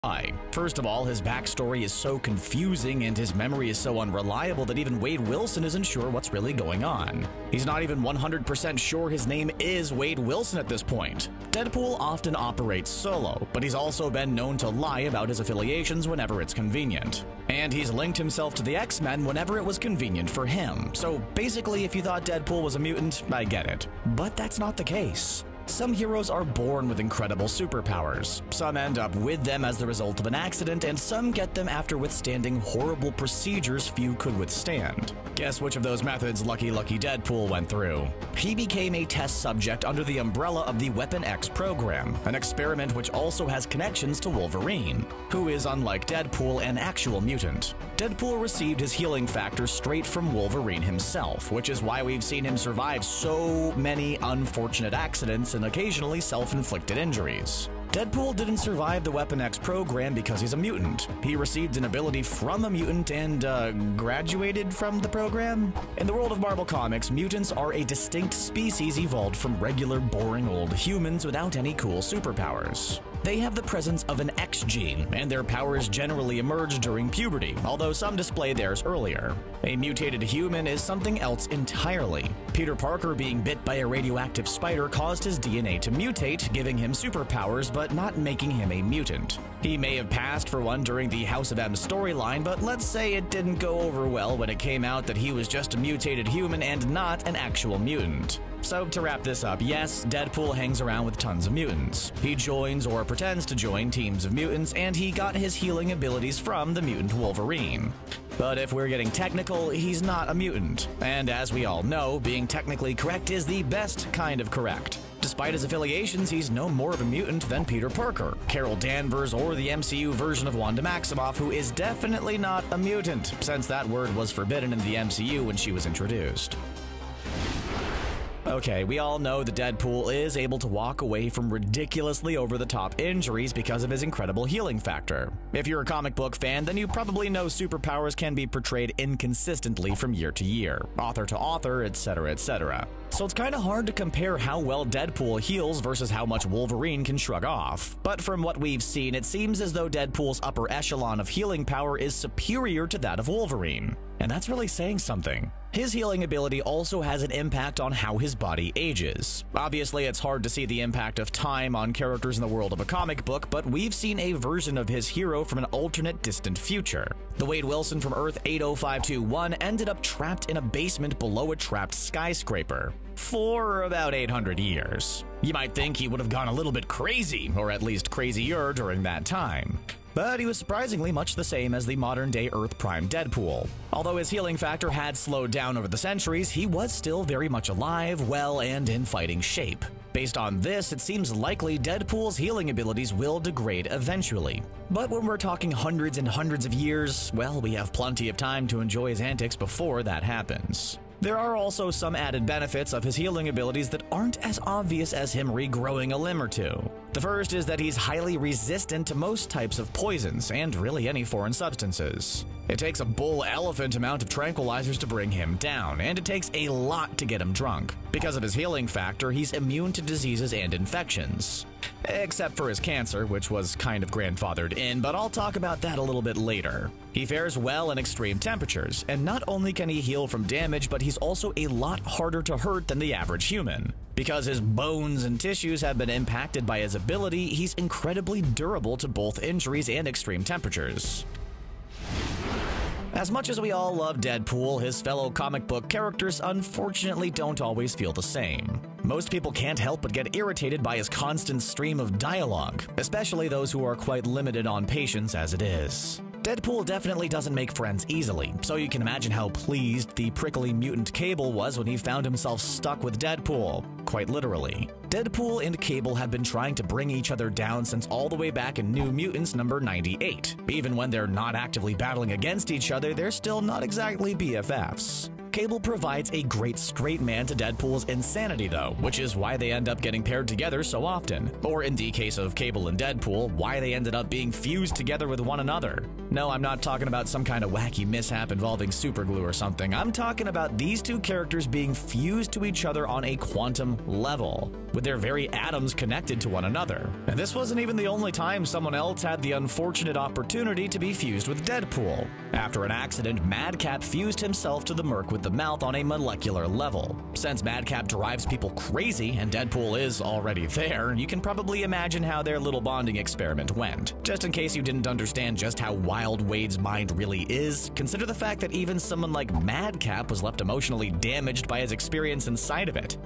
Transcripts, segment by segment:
Why? First of all, his backstory is so confusing and his memory is so unreliable that even Wade Wilson isn't sure what's really going on. He's not even 100% sure his name is Wade Wilson at this point. Deadpool often operates solo, but he's also been known to lie about his affiliations whenever it's convenient. And he's linked himself to the X-Men whenever it was convenient for him. So basically, if you thought Deadpool was a mutant, I get it. But that's not the case. Some heroes are born with incredible superpowers, some end up with them as the result of an accident, and some get them after withstanding horrible procedures few could withstand. Guess which of those methods Lucky Deadpool went through? He became a test subject under the umbrella of the Weapon X program, an experiment which also has connections to Wolverine, who is, unlike Deadpool, an actual mutant. Deadpool received his healing factor straight from Wolverine himself, which is why we've seen him survive so many unfortunate accidents and occasionally self-inflicted injuries. Deadpool didn't survive the Weapon X program because he's a mutant. He received an ability from a mutant and, graduated from the program? In the world of Marvel Comics, mutants are a distinct species evolved from regular, boring old humans without any cool superpowers. They have the presence of an X gene, and their powers generally emerge during puberty, although some display theirs earlier. A mutated human is something else entirely. Peter Parker being bit by a radioactive spider caused his DNA to mutate, giving him superpowers but not making him a mutant. He may have passed for one during the House of M storyline, but let's say it didn't go over well when it came out that he was just a mutated human and not an actual mutant. So to wrap this up, yes, Deadpool hangs around with tons of mutants. He joins or pretends to join teams of mutants, and he got his healing abilities from the mutant Wolverine. But if we're getting technical, he's not a mutant. And as we all know, being technically correct is the best kind of correct. Despite his affiliations, he's no more of a mutant than Peter Parker, Carol Danvers, or the MCU version of Wanda Maximoff, who is definitely not a mutant, since that word was forbidden in the MCU when she was introduced. Okay, we all know that Deadpool is able to walk away from ridiculously over-the-top injuries because of his incredible healing factor. If you're a comic book fan, then you probably know superpowers can be portrayed inconsistently from year to year, author to author, etc., etc. So it's kinda hard to compare how well Deadpool heals versus how much Wolverine can shrug off. But from what we've seen, it seems as though Deadpool's upper echelon of healing power is superior to that of Wolverine. And that's really saying something. His healing ability also has an impact on how his body ages. Obviously, it's hard to see the impact of time on characters in the world of a comic book, but we've seen a version of his hero from an alternate distant future. The Wade Wilson from Earth 80521 ended up trapped in a basement below a trapped skyscraper for about 800 years. You might think he would have gone a little bit crazy, or at least crazier during that time. But he was surprisingly much the same as the modern-day Earth Prime Deadpool. Although his healing factor had slowed down over the centuries, he was still very much alive, well, and in fighting shape. Based on this, it seems likely Deadpool's healing abilities will degrade eventually. But when we're talking hundreds and hundreds of years, well, we have plenty of time to enjoy his antics before that happens. There are also some added benefits of his healing abilities that aren't as obvious as him regrowing a limb or two. The first is that he's highly resistant to most types of poisons, and really any foreign substances. It takes a bull elephant amount of tranquilizers to bring him down, and it takes a lot to get him drunk. Because of his healing factor, he's immune to diseases and infections. Except for his cancer, which was kind of grandfathered in, but I'll talk about that a little bit later. He fares well in extreme temperatures, and not only can he heal from damage, but he's also a lot harder to hurt than the average human. Because his bones and tissues have been impacted by his ability, he's incredibly durable to both injuries and extreme temperatures. As much as we all love Deadpool, his fellow comic book characters unfortunately don't always feel the same. Most people can't help but get irritated by his constant stream of dialogue, especially those who are quite limited on patience as it is. Deadpool definitely doesn't make friends easily, so you can imagine how pleased the prickly mutant Cable was when he found himself stuck with Deadpool, quite literally. Deadpool and Cable have been trying to bring each other down since all the way back in New Mutants number 98. Even when they're not actively battling against each other, they're still not exactly BFFs. Cable provides a great straight man to Deadpool's insanity though, which is why they end up getting paired together so often. Or in the case of Cable and Deadpool, why they ended up being fused together with one another. No, I'm not talking about some kind of wacky mishap involving superglue or something. I'm talking about these two characters being fused to each other on a quantum level, with their very atoms connected to one another. And this wasn't even the only time someone else had the unfortunate opportunity to be fused with Deadpool. After an accident, Madcap fused himself to the Merc with the mouth on a molecular level. Since Madcap drives people crazy and Deadpool is already there, you can probably imagine how their little bonding experiment went. Just in case you didn't understand just how wild Wade's mind really is, consider the fact that even someone like Madcap was left emotionally damaged by his experience inside of it.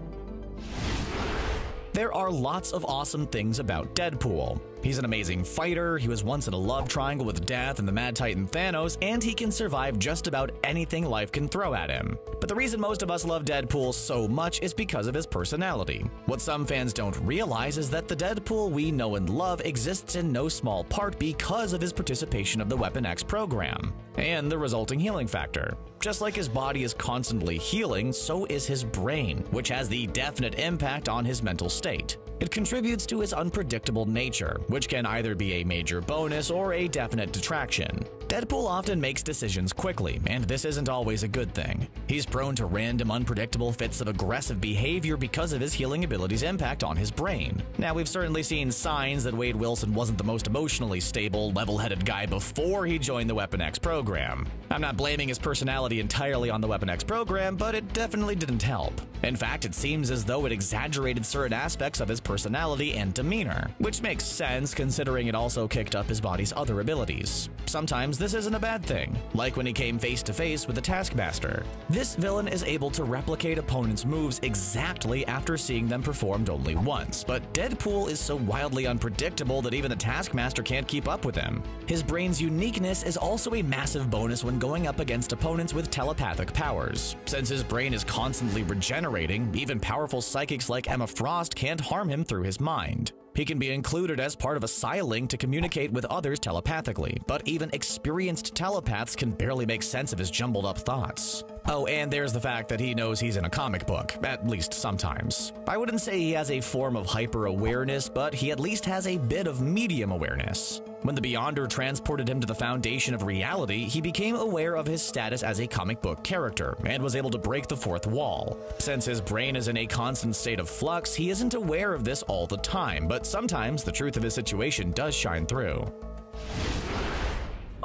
There are lots of awesome things about Deadpool. He's an amazing fighter, he was once in a love triangle with Death and the Mad Titan Thanos, and he can survive just about anything life can throw at him. But the reason most of us love Deadpool so much is because of his personality. What some fans don't realize is that the Deadpool we know and love exists in no small part because of his participation of the Weapon X program, and the resulting healing factor. Just like his body is constantly healing, so is his brain, which has the definite impact on his mental state. It contributes to his unpredictable nature, which can either be a major bonus or a definite detraction. Deadpool often makes decisions quickly, and this isn't always a good thing. He's prone to random, unpredictable fits of aggressive behavior because of his healing ability's impact on his brain. Now, we've certainly seen signs that Wade Wilson wasn't the most emotionally stable, level-headed guy before he joined the Weapon X program. I'm not blaming his personality entirely on the Weapon X program, but it definitely didn't help. In fact, it seems as though it exaggerated certain aspects of his personality and demeanor, which makes sense considering it also kicked up his body's other abilities. Sometimes this isn't a bad thing, like when he came face to face with the Taskmaster. This villain is able to replicate opponents' moves exactly after seeing them performed only once, but Deadpool is so wildly unpredictable that even the Taskmaster can't keep up with him. His brain's uniqueness is also a massive bonus when going up against opponents with telepathic powers. Since his brain is constantly regenerating, even powerful psychics like Emma Frost can't harm him through his mind. He can be included as part of a psi-link to communicate with others telepathically, but even experienced telepaths can barely make sense of his jumbled up thoughts. Oh, and there's the fact that he knows he's in a comic book, at least sometimes. I wouldn't say he has a form of hyper-awareness, but he at least has a bit of medium awareness. When the Beyonder transported him to the foundation of reality, he became aware of his status as a comic book character, and was able to break the fourth wall. Since his brain is in a constant state of flux, he isn't aware of this all the time, but sometimes the truth of his situation does shine through.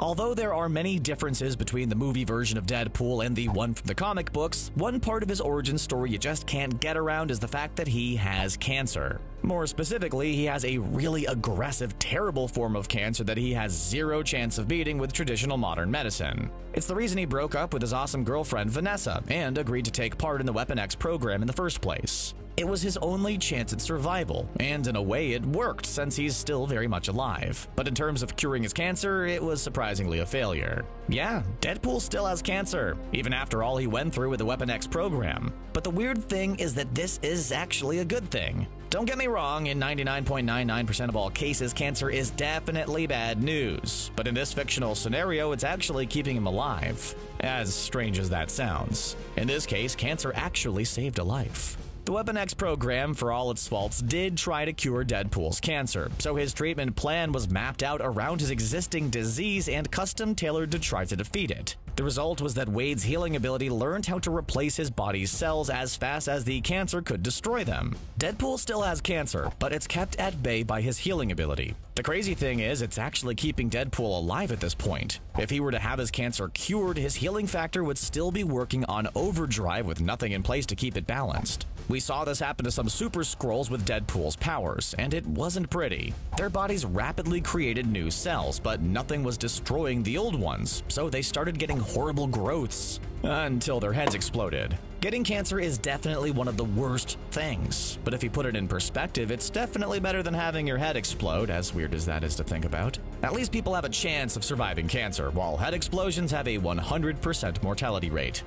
Although there are many differences between the movie version of Deadpool and the one from the comic books, one part of his origin story you just can't get around is the fact that he has cancer. More specifically, he has a really aggressive, terrible form of cancer that he has zero chance of beating with traditional modern medicine. It's the reason he broke up with his awesome girlfriend Vanessa and agreed to take part in the Weapon X program in the first place. It was his only chance at survival, and in a way it worked since he's still very much alive. But in terms of curing his cancer, it was surprisingly a failure. Yeah, Deadpool still has cancer, even after all he went through with the Weapon X program. But the weird thing is that this is actually a good thing. Don't get me wrong, in 99.99% of all cases, cancer is definitely bad news. But in this fictional scenario, it's actually keeping him alive. As strange as that sounds. In this case, cancer actually saved a life. The Weapon X program, for all its faults, did try to cure Deadpool's cancer, so his treatment plan was mapped out around his existing disease and custom-tailored to try to defeat it. The result was that Wade's healing ability learned how to replace his body's cells as fast as the cancer could destroy them. Deadpool still has cancer, but it's kept at bay by his healing ability. The crazy thing is, it's actually keeping Deadpool alive at this point. If he were to have his cancer cured, his healing factor would still be working on overdrive with nothing in place to keep it balanced. We saw this happen to some Super Skrulls with Deadpool's powers, and it wasn't pretty. Their bodies rapidly created new cells, but nothing was destroying the old ones, so they started getting horrible growths until their heads exploded. Getting cancer is definitely one of the worst things, but if you put it in perspective, it's definitely better than having your head explode, as weird as that is to think about. At least people have a chance of surviving cancer, while head explosions have a 100% mortality rate.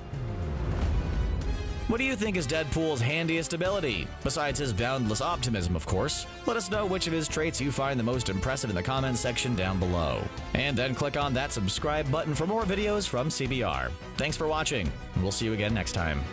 What do you think is Deadpool's handiest ability? Besides his boundless optimism, of course. Let us know which of his traits you find the most impressive in the comments section down below. And then click on that subscribe button for more videos from CBR. Thanks for watching, and we'll see you again next time.